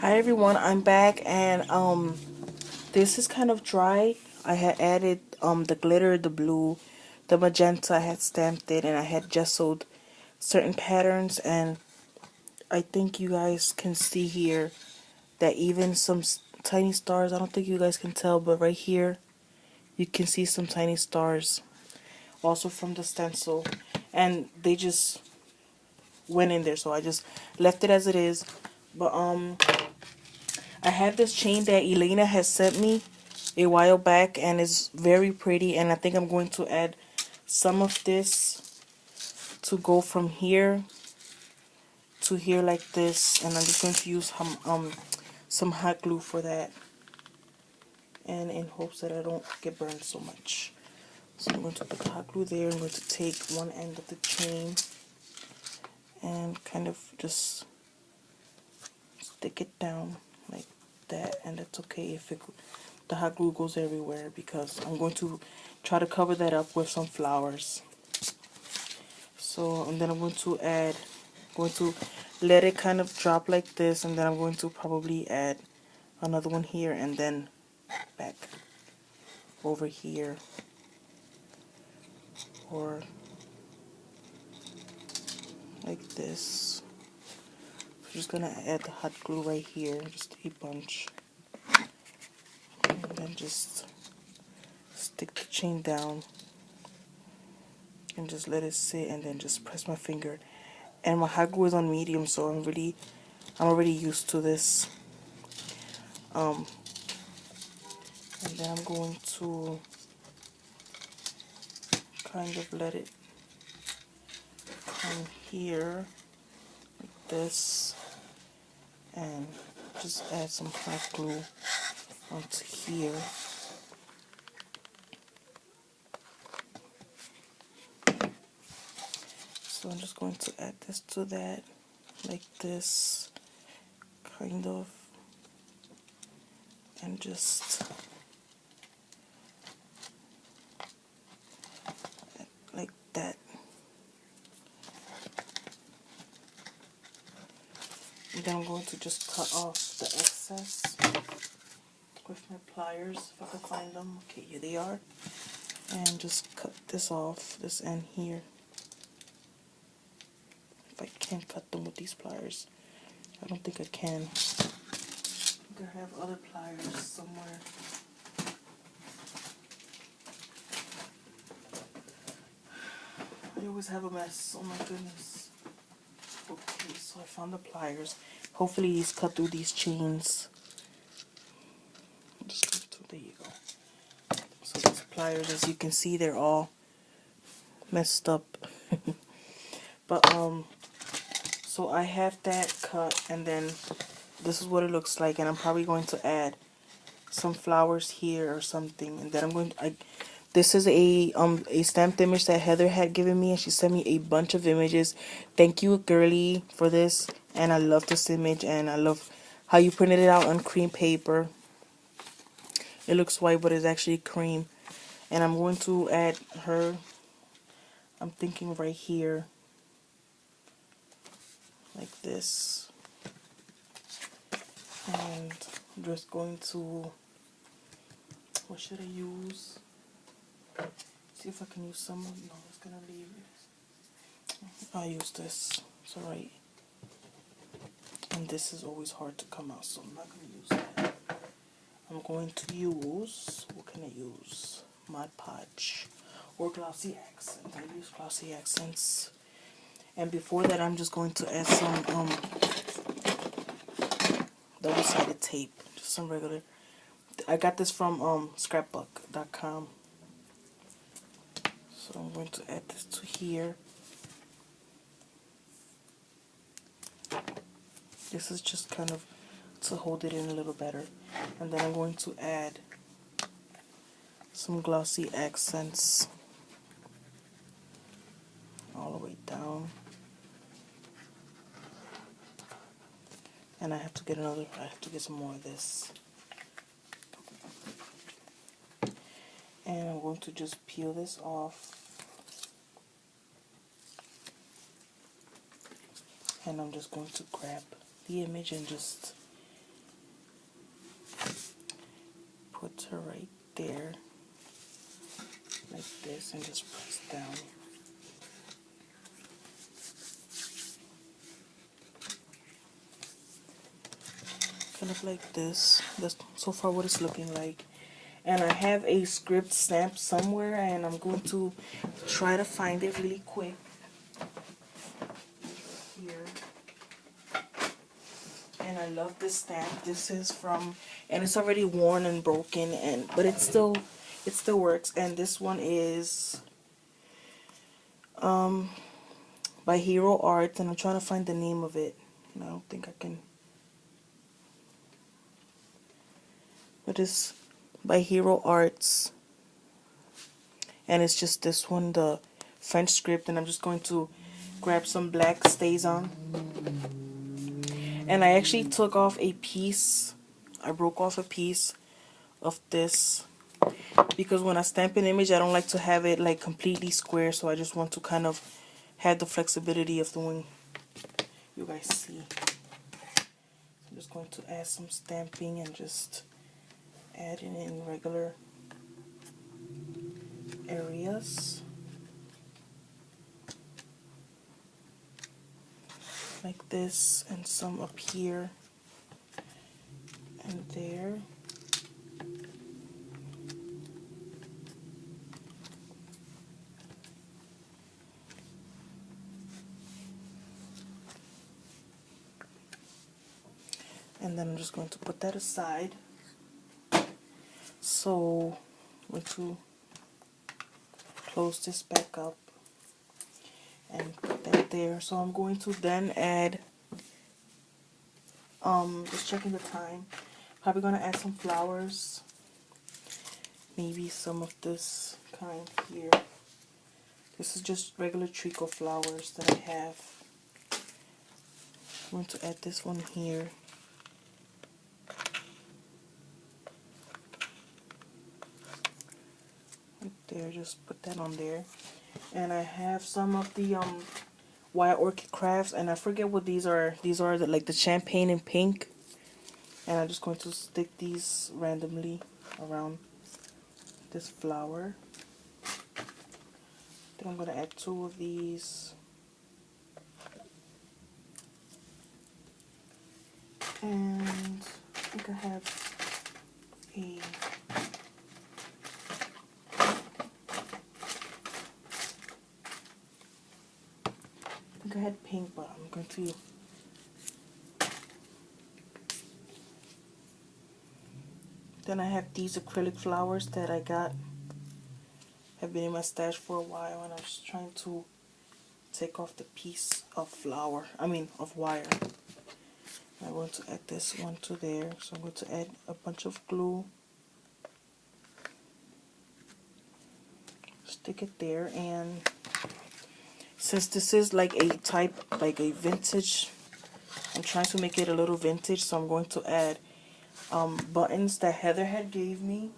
Hi everyone, I'm back and this is kind of dry. I had added the glitter, the blue, the magenta. I had stamped it and I had gessoed certain patterns, and I think you guys can see here that even some tiny stars, I don't think you guys can tell, but right here you can see some tiny stars also from the stencil, and they just went in there, so I just left it as it is. But I have this chain that Elena has sent me a while back, and it's very pretty, and I think I'm going to add some of this to go from here to here like this, and I'm just going to use some hot glue for that, and in hopes that I don't get burned so much. So I'm going to put the hot glue there. I'm going to take one end of the chain and kind of just stick it down like that, and that's okay if the hot glue goes everywhere, because I'm going to try to cover that up with some flowers. So, and then I'm going to let it kind of drop like this, and then I'm going to probably add another one here and then back over here, or like this. I'm just gonna add the hot glue right here, just a bunch, and then just stick the chain down and just let it sit, and then just press my finger. And my hot glue is on medium, so I'm already used to this. And then I'm going to kind of let it come here like this, and just add some hot glue onto here. So I'm just going to add this to that like this, kind of, and just like that. And then I'm going to just cut off the excess with my pliers, if I can find them. Okay, here they are. And just cut this off, this end here. If I can't cut them with these pliers, I don't think I can. I think I have other pliers somewhere. I always have a mess, oh my goodness. Okay, so I found the pliers. Hopefully these cut through these chains. There you go. So these pliers, as you can see, they're all messed up. But so I have that cut, and then this is what it looks like, and I'm probably going to add some flowers here or something, and then I'm going to, this is a stamped image that Heather had given me, and she sent me a bunch of images. Thank you, girly, for this, and I love this image, and I love how you printed it out on cream paper. It looks white, but it's actually cream. And I'm going to add her, I'm thinking right here, like this. And I'm just going to, what should I use? See if I can use some. No, it's gonna leave it. I'll use this. It's alright. And this is always hard to come out, so I'm not gonna use that. I'm going to use, what can I use? Mod Podge or Glossy Accents. I use Glossy Accents. And before that, I'm just going to add some double-sided tape, just some regular. I got this from scrapbook.com. So I'm going to add this to here. This is just kind of to hold it in a little better. And then I'm going to add some glossy accents all the way down. And I have to get some more of this. And I'm going to just peel this off. And I'm just going to grab the image and just put her right there, like this, and just press down. Kind of like this. That's so far what it's looking like. And I have a script stamp somewhere, and I'm going to try to find it really quick. Here. And I love this stamp. This is from, and it's already worn and broken, and but it still works. And this one is by Hero Art, and I'm trying to find the name of it. And I don't think I can. But it's by Hero Arts, and it's just this one, the French script. And I'm just going to grab some black StazOn, and I actually took off a piece. I broke off a piece of this because when I stamp an image, I don't like to have it like completely square, so I just want to kind of have the flexibility of doing, you guys see. I'm just going to add some stamping and just add it in regular areas like this, and some up here and there. And then I'm just going to put that aside. So I'm going to close this back up and put that there. So I'm going to then add, just checking the time, probably going to add some flowers, maybe some of this kind here. This is just regular treacle flowers that I have. I'm going to add this one here. Right there, just put that on there. And I have some of the Wild Orchid Crafts, and I forget what these are. These are like the champagne and pink. And I'm just going to stick these randomly around this flower. Then I'm going to add 2 of these. And I think I have a I had pink, but I'm going to then I have these acrylic flowers that I got, have been in my stash for a while, and I'm just trying to take off the piece of of wire. I'm going to add this one to there, so I'm going to add a bunch of glue, stick it there, and since this is like a vintage, I'm trying to make it a little vintage, so I'm going to add buttons that Heather had gave me,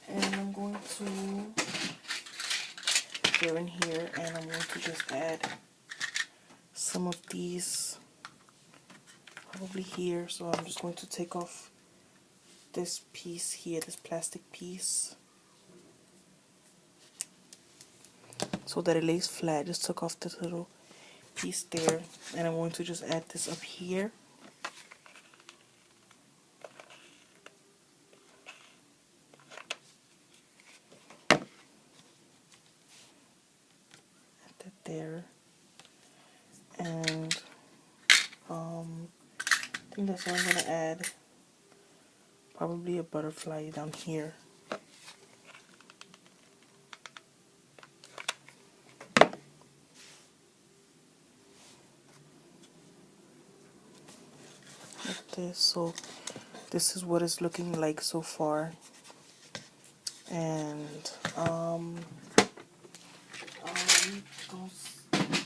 and I'm going to go in here, and I'm going to just add some of these probably here. So I'm just going to take off this piece here, this plastic piece, so that it lays flat. Just took off this little piece there, and I'm going to just add this up here. Add that there, and I think that's all I'm going to add. Probably a butterfly down here. Like this. So this is what it's looking like so far. And I don't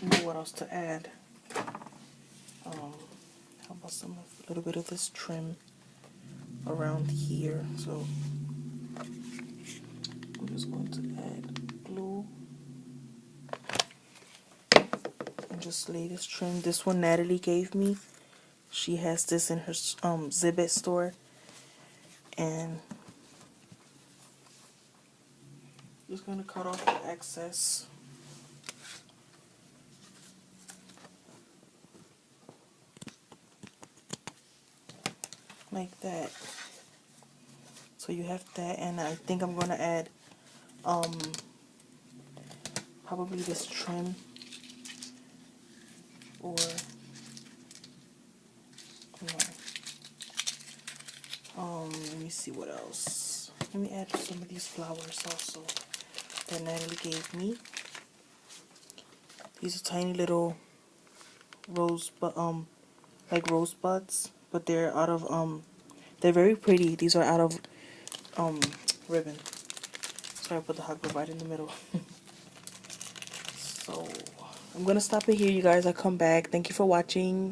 know what else to add. How about a little bit of this trim around here? So I'm just going to add glue and just lay this trim. This one Natalie gave me, She has this in her Zibit store, and just gonna cut off the excess. Like that. So you have that, and I think I'm gonna add probably this trim, or let me see what else. Let me add some of these flowers also that Natalie gave me. These are tiny little rose, but like rosebuds, but they're out of they're very pretty. These are out of ribbon. Sorry, I put the hot glue right in the middle. So I'm gonna stop it here, you guys. I'll come back. Thank you for watching.